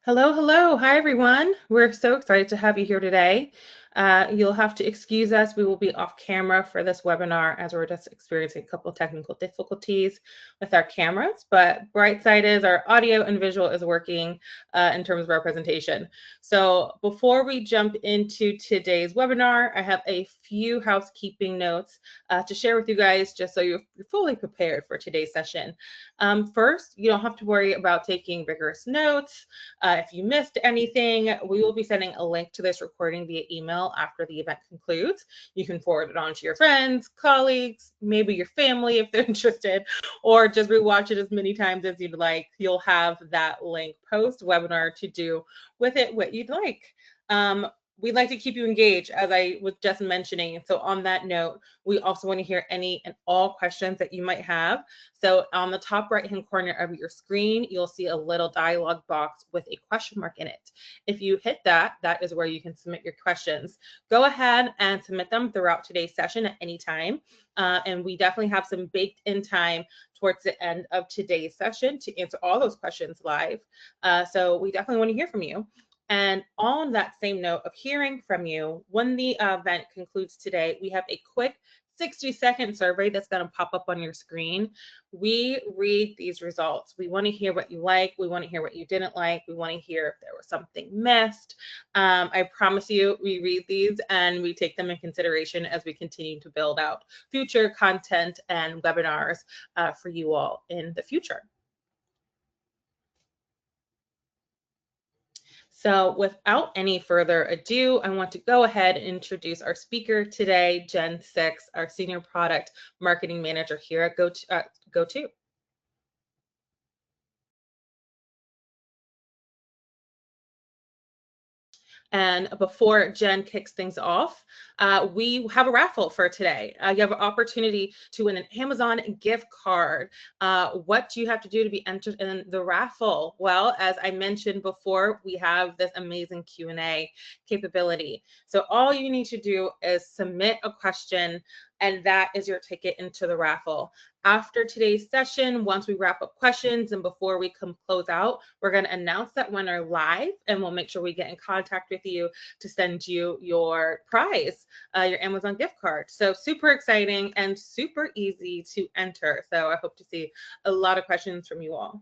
Hello, hello. Hi, everyone. We're so excited to have you here today. You'll have to excuse us. We will be off camera for this webinar as we're just experiencing a couple of technical difficulties with our cameras, but bright side is our audio and visual is working in terms of our presentation. So before we jump into today's webinar, I have a few housekeeping notes to share with you guys just so you're fully prepared for today's session. First, you don't have to worry about taking rigorous notes. If you missed anything, we will be sending a link to this recording via email after the event concludes. You can forward it on to your friends, colleagues, maybe your family if they're interested, or just rewatch it as many times as you'd like. You'll have that link post-webinar to do with it what you'd like. We'd like to keep you engaged, as I was just mentioning. So on that note, we also want to hear any and all questions that you might have. So on the top right-hand corner of your screen, you'll see a little dialog box with a question mark in it. If you hit that, that is where you can submit your questions. Go ahead and submit them throughout today's session at any time. And we definitely have some baked in time towards the end of today's session to answer all those questions live. So we definitely want to hear from you. And on that same note of hearing from you, when the event concludes today, we have a quick 60-second survey that's going to pop up on your screen. We read these results. We want to hear what you like. We want to hear what you didn't like. We want to hear if there was something missed. I promise you, we read these and we take them in consideration as we continue to build out future content and webinars for you all in the future. So without any further ado, I want to go ahead and introduce our speaker today, Jen Six, our Senior Product Marketing Manager here at GoTo. And before Jen kicks things off, we have a raffle for today. You have an opportunity to win an Amazon gift card. What do you have to do to be entered in the raffle? Well, as I mentioned before, we have this amazing Q&A capability. So all you need to do is submit a question, and that is your ticket into the raffle. After today's session, once we wrap up questions and before we close out, we're going to announce that winner live, and we'll make sure we get in contact with you to send you your prize, your Amazon gift card. So super exciting and super easy to enter. So I hope to see a lot of questions from you all.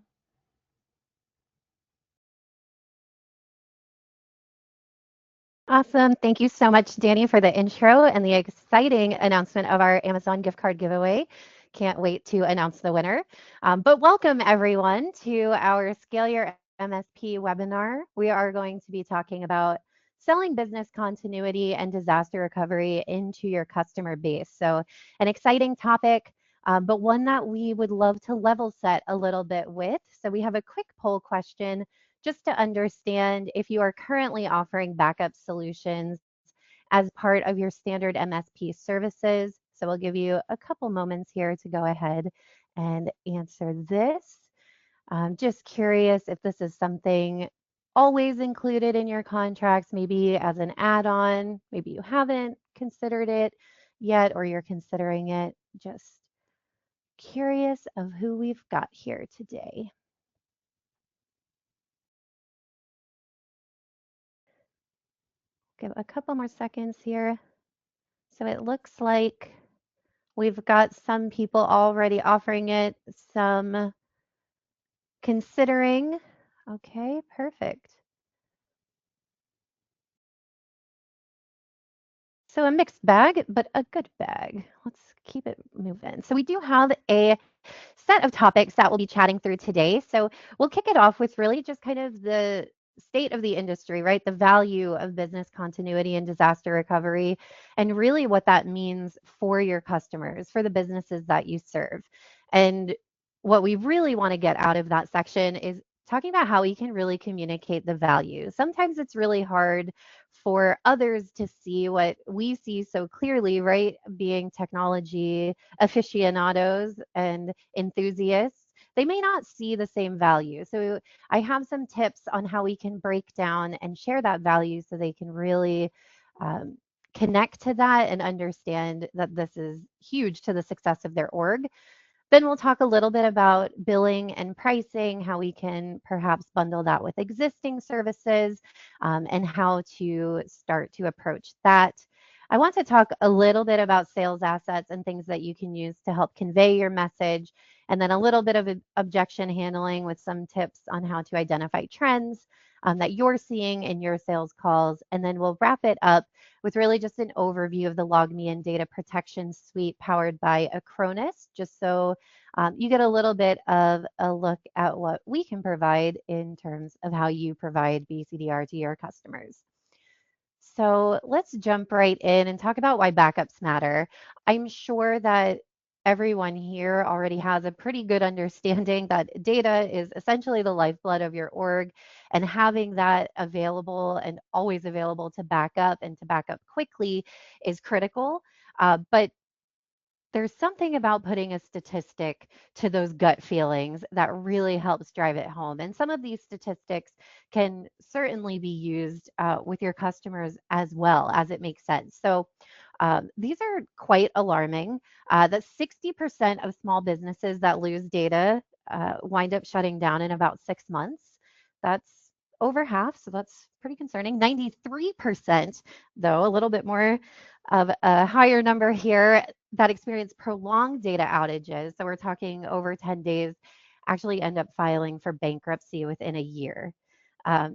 Awesome. Thank you so much, Danny, for the intro and the exciting announcement of our Amazon gift card giveaway. Can't wait to announce the winner. But welcome, everyone, to our Scale Your MSP webinar. We are going to be talking about selling business continuity and disaster recovery into your customer base. So an exciting topic, but one that we would love to level set a little bit with. So we have a quick poll question just to understand if you are currently offering backup solutions as part of your standard MSP services. So we'll give you a couple moments here to go ahead and answer this. Just curious if this is something always included in your contracts, maybe as an add-on, maybe you haven't considered it yet or you're considering it. Just curious of who we've got here today. Give a couple more seconds here. So it looks like we've got some people already offering it, some considering. Okay, perfect. So a mixed bag, but a good bag. Let's keep it moving. So we do have a set of topics that we'll be chatting through today. So we'll kick it off with really just kind of the state of the industry, right? The value of business continuity and disaster recovery, and really what that means for your customers, for the businesses that you serve. And what we really want to get out of that section is talking about how we can really communicate the value. Sometimes it's really hard for others to see what we see so clearly, right? Being technology aficionados and enthusiasts, they may not see the same value. So I have some tips on how we can break down and share that value so they can really connect to that and understand that this is huge to the success of their org. Then we'll talk a little bit about billing and pricing, how we can perhaps bundle that with existing services, and how to start to approach that. I want to talk a little bit about sales assets and things that you can use to help convey your message, and then a little bit of objection handling with some tips on how to identify trends that you're seeing in your sales calls. And then we'll wrap it up with really just an overview of the LogMeIn data protection suite powered by Acronis, just so you get a little bit of a look at what we can provide in terms of how you provide BCDR to your customers. So let's jump right in and talk about why backups matter. I'm sure that everyone here already has a pretty good understanding that data is essentially the lifeblood of your org, and having that available and always available to back up and to back up quickly is critical. But there's something about putting a statistic to those gut feelings that really helps drive it home. And some of these statistics can certainly be used with your customers as well as it makes sense. So these are quite alarming that 60% of small businesses that lose data wind up shutting down in about 6 months. That's over half, so that's pretty concerning. 93%, though, a little bit more of a higher number here, that experience prolonged data outages, so we're talking over 10 days, actually end up filing for bankruptcy within a year.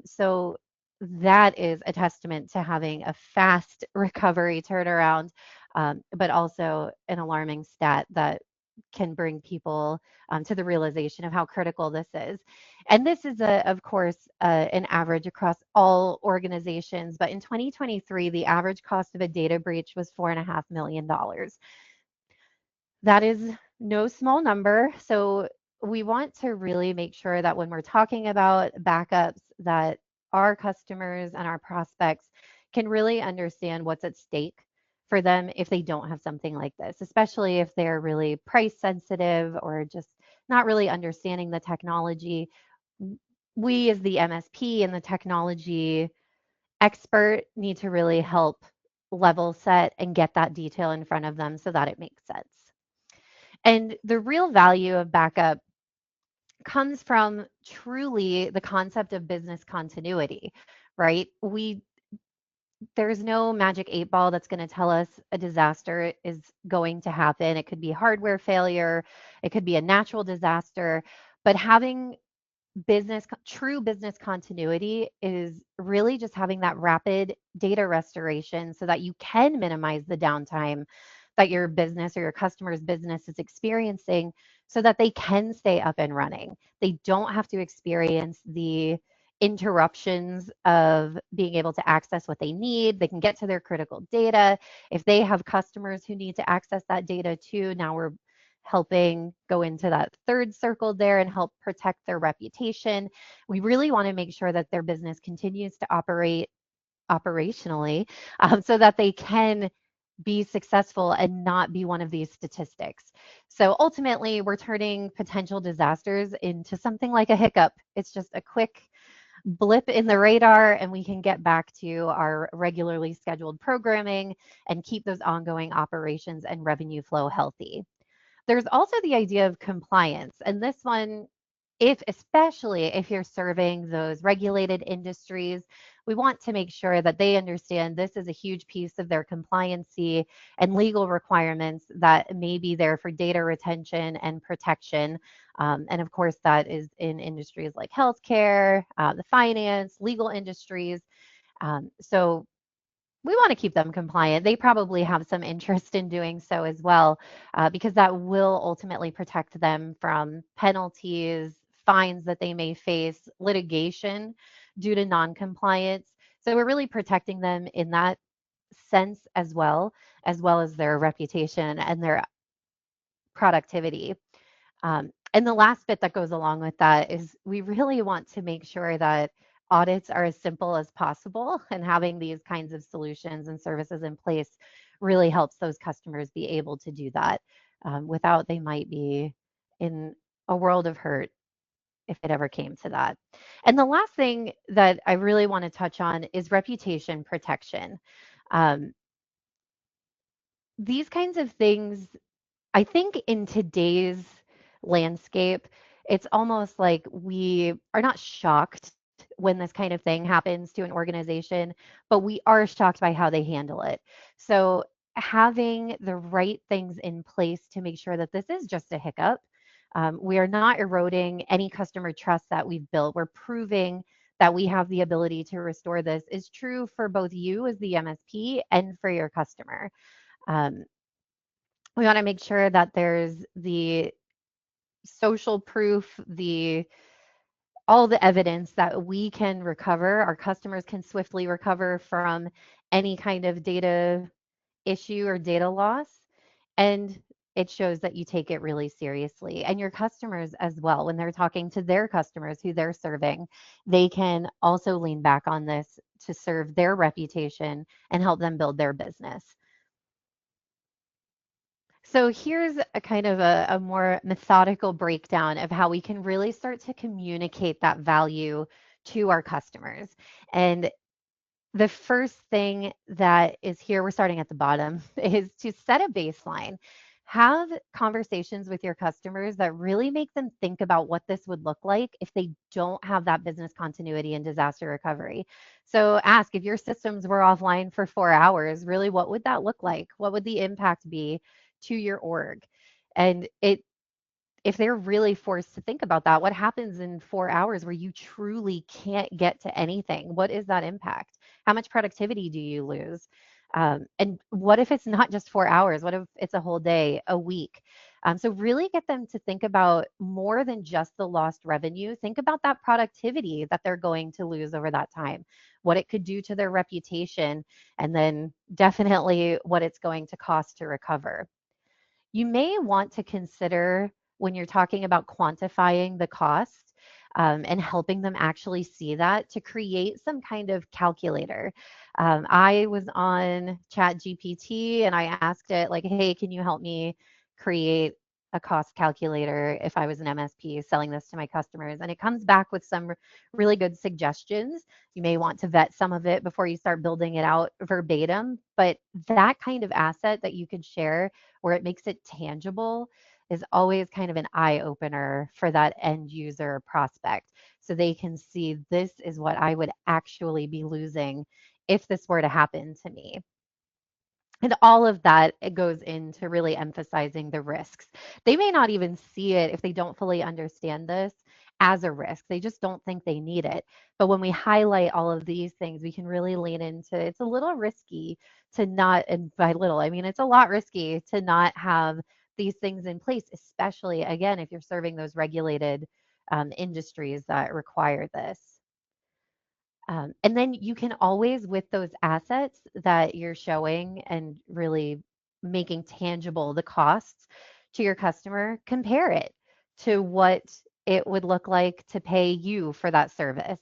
So that is a testament to having a fast recovery turnaround, but also an alarming stat that can bring people to the realization of how critical this is. And this is, of course, an average across all organizations. But in 2023, the average cost of a data breach was $4.5 million. That is no small number. So we want to really make sure that when we're talking about backups, that our customers and our prospects can really understand what's at stake for them if they don't have something like this, especially if they're really price sensitive or just not really understanding the technology. We, as the MSP and the technology expert, need to really help level set and get that detail in front of them so that it makes sense. And the real value of backup comes from truly the concept of business continuity, right? There's no magic 8 ball that's going to tell us a disaster is going to happen. It could be hardware failure, it could be a natural disaster, but having true business continuity is really just having that rapid data restoration so that you can minimize the downtime that your business or your customer's business is experiencing so that they can stay up and running. They don't have to experience the interruptions of being able to access what they need. They can get to their critical data. If they have customers who need to access that data too, now we're helping go into that third circle there and help protect their reputation. We really want to make sure that their business continues to operate operationally so that they can be successful and not be one of these statistics. So ultimately, we're turning potential disasters into something like a hiccup. It's just a quick blip in the radar, and we can get back to our regularly scheduled programming and keep those ongoing operations and revenue flow healthy. There's also the idea of compliance, and this one, if especially if you're serving those regulated industries, we want to make sure that they understand this is a huge piece of their compliancy and legal requirements that may be there for data retention and protection. And of course, that is in industries like healthcare, the finance, legal industries. So we want to keep them compliant. They probably have some interest in doing so as well, because that will ultimately protect them from penalties, fines that they may face, litigation due to noncompliance. So we're really protecting them in that sense as well as their reputation and their productivity. And the last bit that goes along with that is we really want to make sure that audits are as simple as possible, and having these kinds of solutions and services in place really helps those customers be able to do that. Without, they might be in a world of hurt if it ever came to that. And the last thing that I really want to touch on is reputation protection. Um, these kinds of things, I think in today's landscape, it's almost like we are not shocked when this kind of thing happens to an organization, but we are shocked by how they handle it. So having the right things in place to make sure that this is just a hiccup. We are not eroding any customer trust that we've built. We're proving that we have the ability to restore this is true for both you as the MSP and for your customer. Um, we want to make sure that there's the social proof, the all the evidence that we can recover, our customers can swiftly recover from any kind of data issue or data loss. And it shows that you take it really seriously. And your customers as well, when they're talking to their customers who they're serving, they can also lean back on this to serve their reputation and help them build their business. So here's a kind of a more methodical breakdown of how we can really start to communicate that value to our customers. And the first thing that is here, we're starting at the bottom, is to set a baseline. Have conversations with your customers that really make them think about what this would look like if they don't have that business continuity and disaster recovery. So ask if your systems were offline for 4 hours, really, what would that look like? What would the impact be to your org? And if they're really forced to think about that, what happens in 4 hours where you truly can't get to anything? What is that impact? How much productivity do you lose? And what if it's not just 4 hours? What if it's a whole day, a week? So really get them to think about more than just the lost revenue. Think about that productivity that they're going to lose over that time, what it could do to their reputation, and then definitely what it's going to cost to recover. You may want to consider when you're talking about quantifying the cost and helping them actually see that to create some kind of calculator. I was on ChatGPT and I asked it, like, hey, can you help me create a cost calculator if I was an MSP selling this to my customers? And it comes back with some really good suggestions. You may want to vet some of it before you start building it out verbatim, but that kind of asset that you could share where it makes it tangible is always kind of an eye opener for that end user prospect. So they can see this is what I would actually be losing if this were to happen to me. And all of that, it goes into really emphasizing the risks. They may not even see it if they don't fully understand this as a risk. They just don't think they need it. But when we highlight all of these things, we can really lean into it's a little risky to not, and by little, I mean it's a lot risky to not have these things in place, especially again, if you're serving those regulated industries that require this. And then you can always, with those assets that you're showing and really making tangible the costs to your customer, compare it to what it would look like to pay you for that service.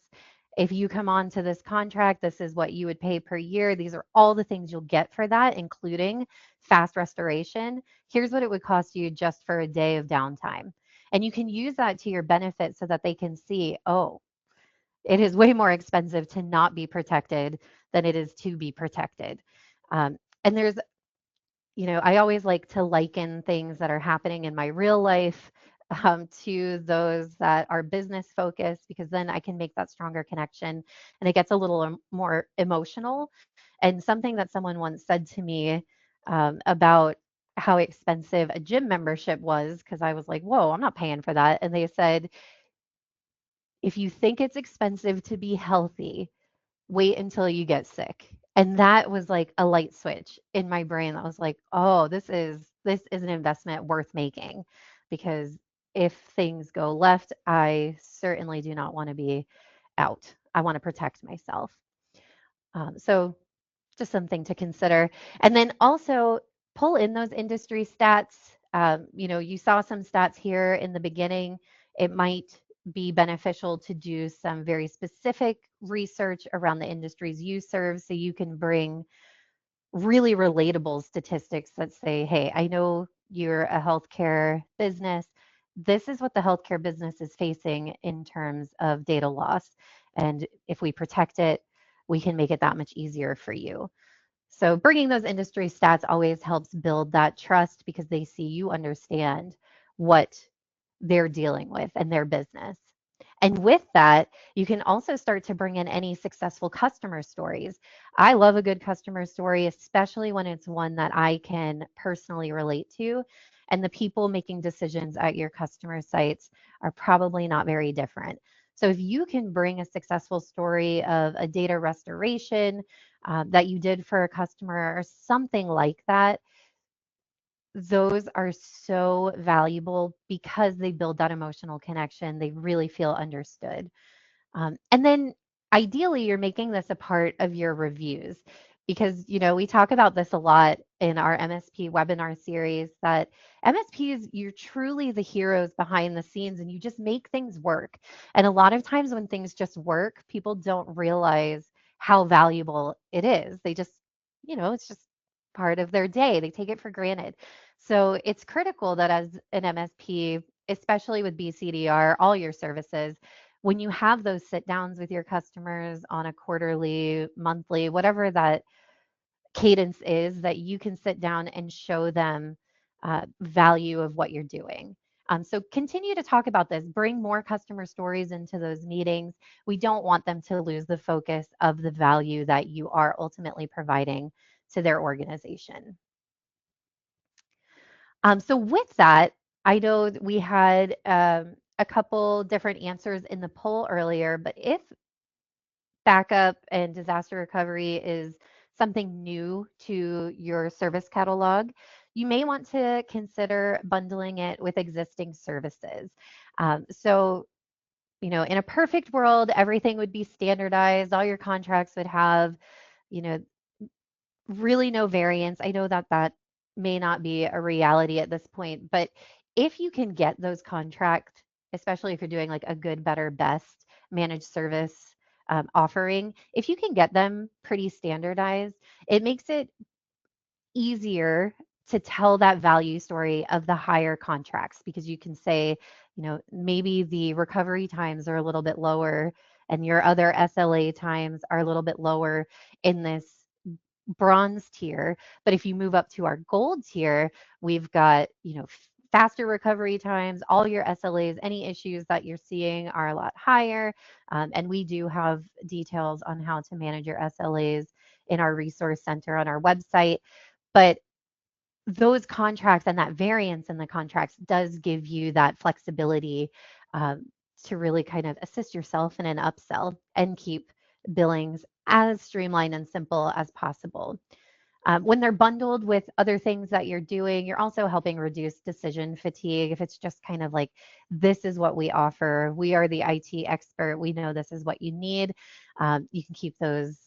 If you come on to this contract, this is what you would pay per year. These are all the things you'll get for that, including fast restoration. Here's what it would cost you just for a day of downtime. And you can use that to your benefit so that they can see, oh, it is way more expensive to not be protected than it is to be protected. And there's, I always like to liken things that are happening in my real life to those that are business focused because then I can make that stronger connection and it gets a little more emotional. And something that someone once said to me about how expensive a gym membership was, because I was like, whoa, I'm not paying for that. And they said, if you think it's expensive to be healthy, wait until you get sick. And that was like a light switch in my brain. I was like, oh, this is an investment worth making because if things go left, I certainly do not want to be out. I want to protect myself. So just something to consider. And then also pull in those industry stats. You saw some stats here in the beginning. It might be beneficial to do some very specific research around the industries you serve so you can bring really relatable statistics that say, hey, I know you're a healthcare business. This is what the healthcare business is facing in terms of data loss. And if we protect it, we can make it that much easier for you. So bringing those industry stats always helps build that trust because they see you understand what they're dealing with and their business. And with that, you can also start to bring in any successful customer stories. I love a good customer story, especially when it's one that I can personally relate to. And the people making decisions at your customer sites are probably not very different. So if you can bring a successful story of a data restoration that you did for a customer or something like that, those are so valuable because they build that emotional connection. They really feel understood. And then ideally, you're making this a part of your reviews because, we talk about this a lot in our MSP webinar series that MSPs, you're truly the heroes behind the scenes and you just make things work. And a lot of times when things just work, people don't realize how valuable it is. They just, it's just part of their day. They take it for granted. So it's critical that as an MSP, especially with BCDR, all your services, when you have those sit downs with your customers on a quarterly, monthly, whatever that cadence is, that you can sit down and show them value of what you're doing. So continue to talk about this. Bring more customer stories into those meetings. We don't want them to lose the focus of the value that you are ultimately providing to their organization. So with that, I know that we had a couple different answers in the poll earlier, but if backup and disaster recovery is something new to your service catalog, you may want to consider bundling it with existing services. So, in a perfect world, everything would be standardized, all your contracts would have, you know, really no variance. I know that that may not be a reality at this point, but if you can get those contracts, especially if you're doing like a good, better, best managed service offering, if you can get them pretty standardized, it makes it easier to tell that value story of the higher contracts because you can say, maybe the recovery times are a little bit lower and your other SLA times are a little bit lower in this bronze tier. But if you move up to our gold tier, we've got, faster recovery times, all your SLAs, any issues that you're seeing are a lot higher. And we do have details on how to manage your SLAs in our resource center on our website. But those contracts and that variance in the contracts does give you that flexibility um, to really kind of assist yourself in an upsell and keep billings as streamlined and simple as possible. When they're bundled with other things that you're doing, you're also helping reduce decision fatigue. If it's just kind of like, this is what we offer, we are the IT expert, we know this is what you need, you can keep those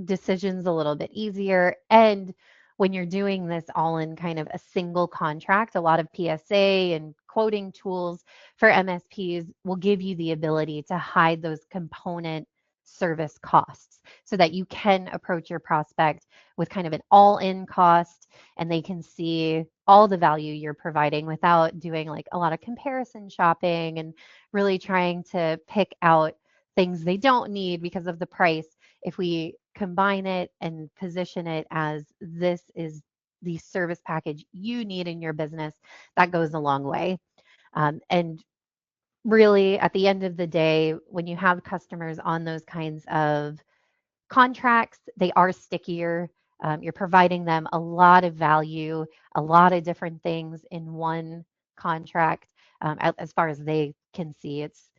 decisions a little bit easier. And when you're doing this all in kind of a single contract, a lot of PSA and quoting tools for MSPs will give you the ability to hide those component service costs so that you can approach your prospect with kind of an all in cost and they can see all the value you're providing without doing like a lot of comparison shopping and really trying to pick out things they don't need because of the price. If we combine it and position it as this is the service package you need in your business, that goes a long way. And really, at the end of the day, when you have customers on those kinds of contracts, they are stickier. You're providing them a lot of value, a lot of different things in one contract. As far as they can see, it's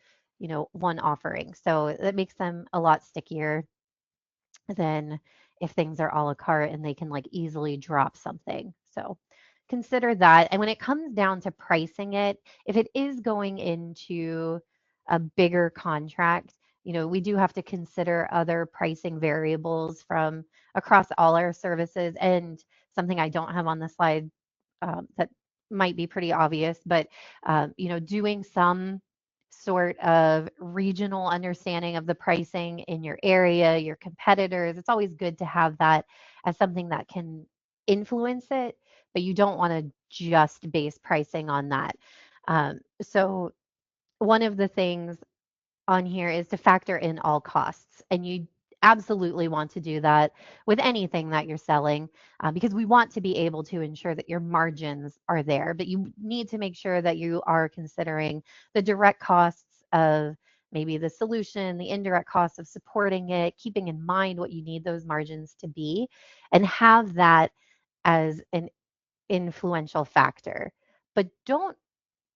one offering, so that makes them a lot stickier than if things are a la carte and they can like easily drop something. So consider that. And when it comes down to pricing it, if it is going into a bigger contract, we do have to consider other pricing variables from across all our services. And something I don't have on the slide that might be pretty obvious, but doing some sort of regional understanding of the pricing in your area, your competitors. It's always good to have that as something that can influence it, but you don't want to just base pricing on that. So one of the things on here is to factor in all costs, and you absolutely want to do that with anything that you're selling because we want to be able to ensure that your margins are there. But you need to make sure that you are considering the direct costs of maybe the solution, the indirect costs of supporting it, keeping in mind what you need those margins to be, and have that as an influential factor. But don't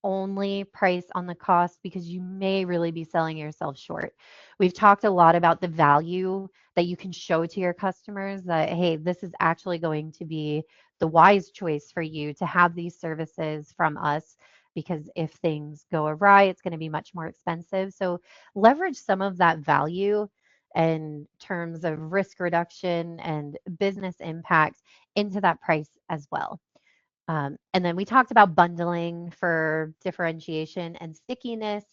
only price on the cost because you may really be selling yourself short. We've talked a lot about the value that you can show to your customers that, hey, this is actually going to be the wise choice for you to have these services from us because if things go awry, it's going to be much more expensive. So leverage some of that value in terms of risk reduction and business impact into that price as well. And then we talked about bundling for differentiation and stickiness,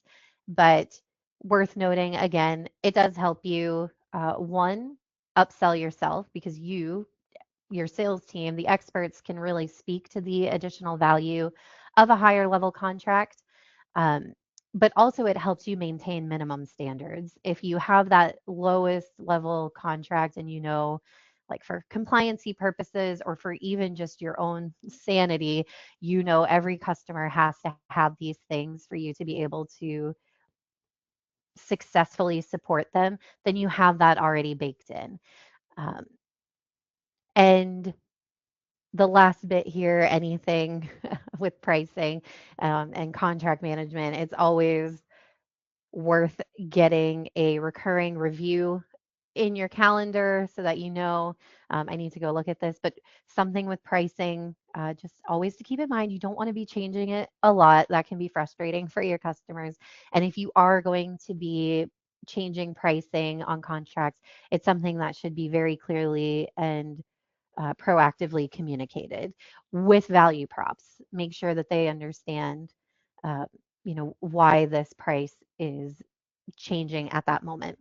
but worth noting again, it does help you, one, upsell yourself because your sales team, the experts can really speak to the additional value of a higher level contract. Um, but also, it helps you maintain minimum standards. If you have that lowest level contract and you know, like for compliancy purposes or for even just your own sanity, you know, every customer has to have these things for you to be able to successfully support them, then you have that already baked in. Um, and the last bit here, anything with pricing and contract management, it's always worth getting a recurring review in your calendar so that you know I need to go look at this. But something with pricing, just always to keep in mind, you don't want to be changing it a lot. That can be frustrating for your customers. And if you are going to be changing pricing on contracts, it's something that should be very clearly and proactively communicated with value props. Make sure that they understand, uh, why this price is changing at that moment.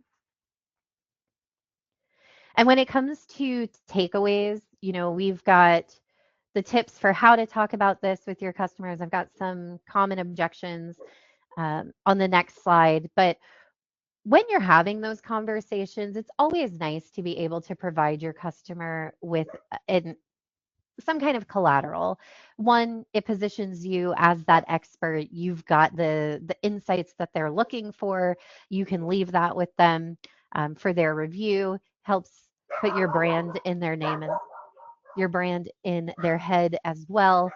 And when it comes to takeaways, we've got the tips for how to talk about this with your customers. I've got some common objections on the next slide. But when you're having those conversations, it's always nice to be able to provide your customer with an some kind of collateral. One, it positions you as that expert. You've got the insights that they're looking for. You can leave that with them for their review. Helps put your brand in their name and your brand in their head as well.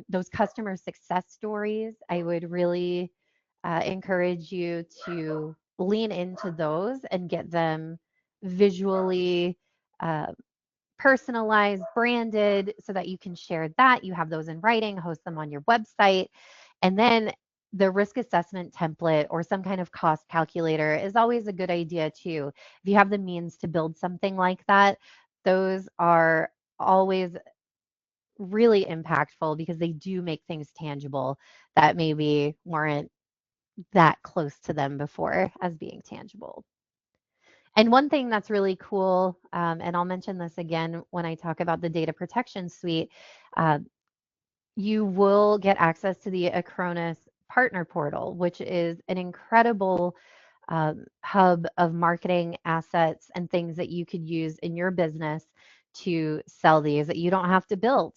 Those customer success stories, I would really encourage you to lean into those and get them visually uh, personalized, branded, so that you can share that. You have those in writing, host them on your website. And then the risk assessment template or some kind of cost calculator is always a good idea too. If you have the means to build something like that, those are always really impactful because they do make things tangible that maybe weren't that close to them before as being tangible. And one thing that's really cool, and I'll mention this again when I talk about the data protection suite, uh, you will get access to the Acronis Partner Portal, which is an incredible hub of marketing assets and things that you could use in your business to sell these that you don't have to build.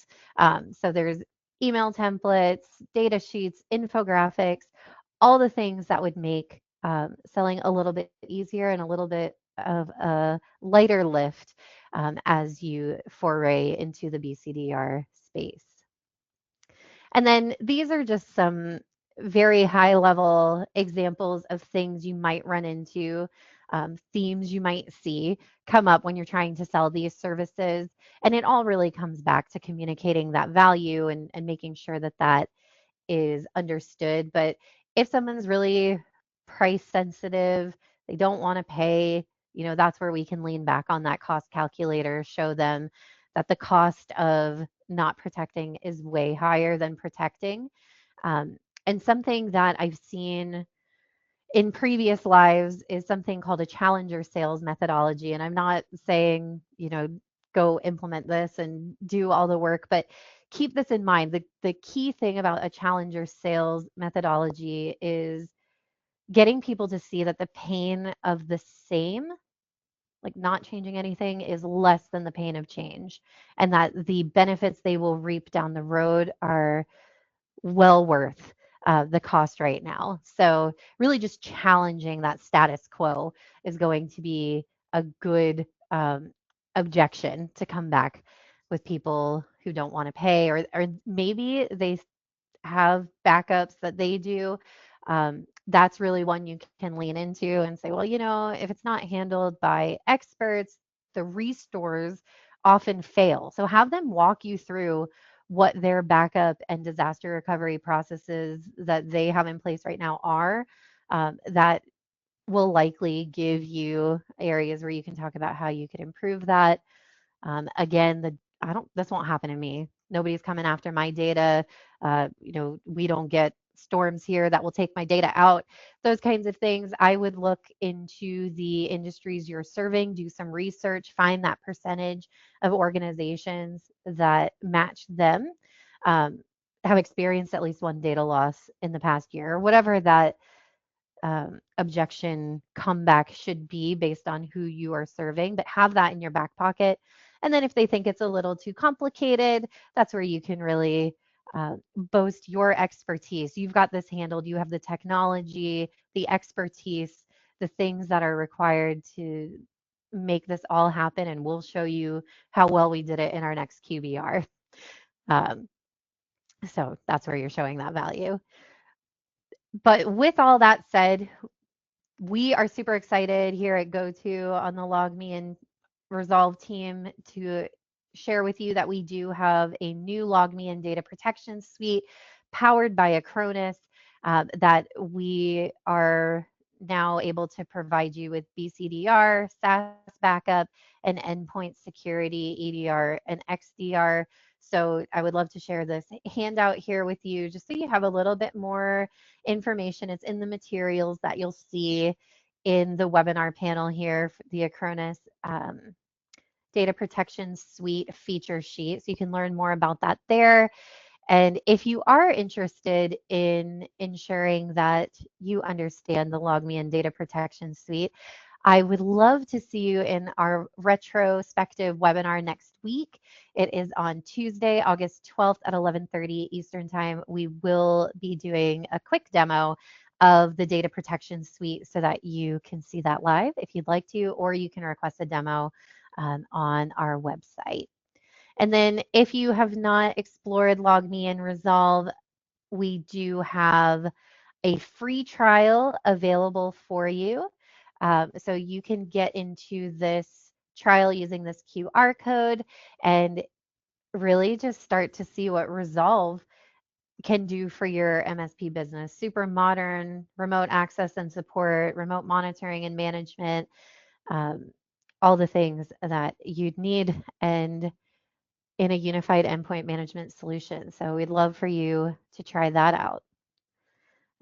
So there's email templates, data sheets, infographics, all the things that would make selling a little bit easier and a little bit of a lighter lift as you foray into the BCDR space. And then these are just some very high level examples of things you might run into, themes you might see come up when you're trying to sell these services. And it all really comes back to communicating that value and making sure that that is understood. But if someone's really price sensitive, they don't want to pay, that's where we can lean back on that cost calculator, show them that the cost of not protecting is way higher than protecting. And something that I've seen in previous lives is something called a challenger sales methodology. And I'm not saying, go implement this and do all the work, but keep this in mind. The key thing about a challenger sales methodology is getting people to see that the pain of the same like not changing anything is less than the pain of change, and that the benefits they will reap down the road are well worth the cost right now. So, really, just challenging that status quo is going to be a good objection to come back with people who don't want to pay, or maybe they have backups that they do. That's really one you can lean into and say, well, if it's not handled by experts, the restores often fail. So have them walk you through what their backup and disaster recovery processes that they have in place right now are. That will likely give you areas where you can talk about how you could improve that. Again, I don't this won't happen to me. Nobody's coming after my data. We don't get storms here that will take my data out. Those kinds of things. I would look into the industries you're serving, do some research, find that percentage of organizations that match them, have experienced at least one data loss in the past year, whatever that objection comeback should be based on who you are serving, but have that in your back pocket. And then if they think it's a little too complicated, that's where you can really boast your expertise. You've got this handled, you have the technology, the expertise, the things that are required to make this all happen. And we'll show you how well we did it in our next QBR. Um, so that's where you're showing that value. But with all that said, we are super excited here at GoTo on the LogMeIn Resolve team to share with you that we do have a new LogMeIn data protection suite powered by Acronis that we are now able to provide you with BCDR, SaaS backup, and endpoint security, EDR, and XDR. So I would love to share this handout here with you just so you have a little bit more information. It's in the materials that you'll see in the webinar panel here, the Acronis Data Protection Suite feature sheet. So you can learn more about that there. And if you are interested in ensuring that you understand the LogMeIn Data Protection Suite, I would love to see you in our retrospective webinar next week. It is on Tuesday, August 12th at 11:30 Eastern Time. We will be doing a quick demo of the data protection suite so that you can see that live if you'd like to, or you can request a demo on our website. And then if you have not explored LogMeIn Resolve, we do have a free trial available for you. So you can get into this trial using this QR code and really just start to see what Resolve can do for your MSP business. Super modern, remote access and support, remote monitoring and management, um, all the things that you'd need and in a unified endpoint management solution. So we'd love for you to try that out.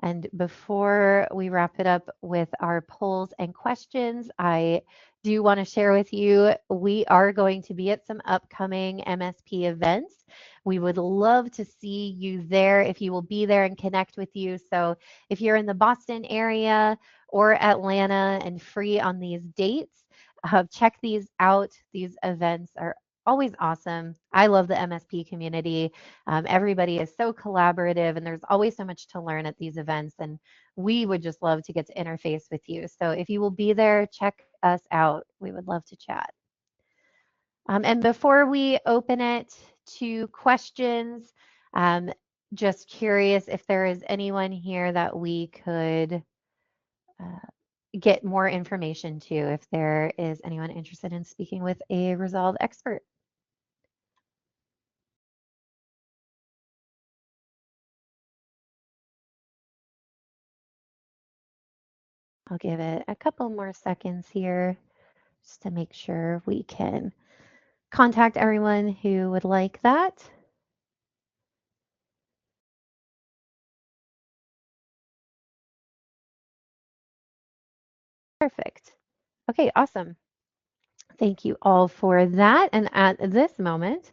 And before we wrap it up with our polls and questions, I do want to share with you we are going to be at some upcoming MSP events. We would love to see you there if you will be there and connect with you. So if you're in the Boston area or Atlanta and free on these dates, check these out. These events are always awesome. I love the MSP community. Everybody is so collaborative, and there's always so much to learn at these events. And we would just love to get to interface with you. So if you will be there, check us out. We would love to chat. And before we open it to questions, um, just curious if there is anyone here that we could get more information to, if there is anyone interested in speaking with a Resolve expert. I'll give it a couple more seconds here just to make sure we can contact everyone who would like that. Perfect. Okay, awesome. Thank you all for that. And at this moment,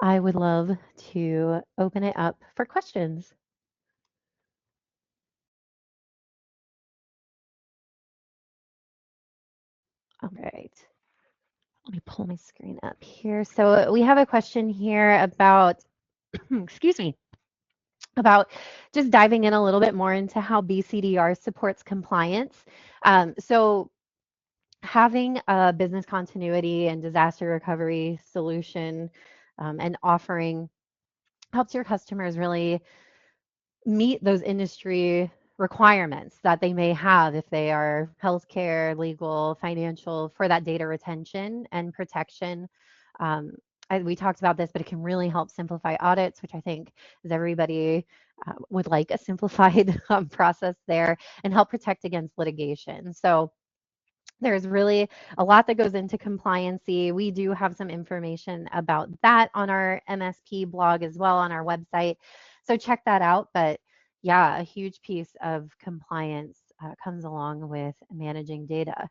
I would love to open it up for questions. All right. Let me pull my screen up here. So we have a question here about, excuse me, about just diving in a little bit more into how BCDR supports compliance. So having a business continuity and disaster recovery solution and offering helps your customers really meet those industry requirements that they may have if they are healthcare, legal, financial for that data retention and protection. Um, we talked about this, but it can really help simplify audits, which I think is everybody would like a simplified process there and help protect against litigation. So there's really a lot that goes into compliancy. We do have some information about that on our MSP blog as well on our website. So check that out. But yeah, a huge piece of compliance comes along with managing data.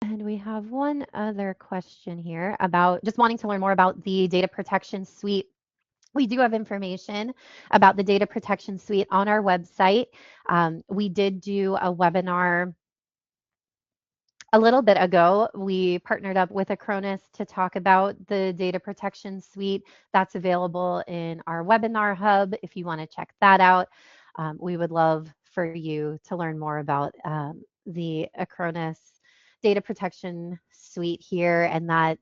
And we have one other question here about just wanting to learn more about the data protection suite. We do have information about the data protection suite on our website. We did do a webinar a little bit ago. We partnered up with Acronis to talk about the data protection suite that's available in our webinar hub. If you want to check that out, we would love for you to learn more about the Acronis data protection suite here, and that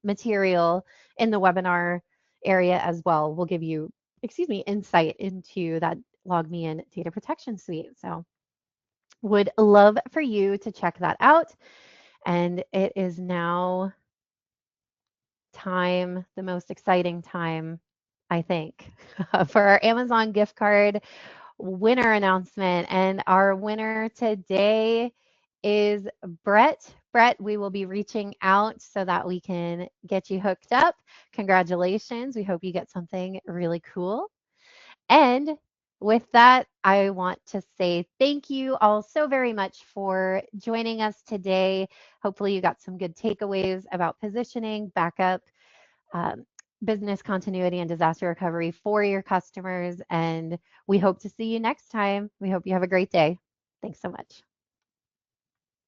material in the webinar area as well will give you, insight into that LogMeIn data protection suite. So would love for you to check that out. And it is now time, the most exciting time, I think, for our Amazon gift card winner announcement. And our winner today is Brett. Brett, we will be reaching out so that we can get you hooked up. Congratulations. We hope you get something really cool. And with that, I want to say thank you all so very much for joining us today. Hopefully, you got some good takeaways about positioning, backup, um, business continuity, and disaster recovery for your customers. And we hope to see you next time. We hope you have a great day. Thanks so much.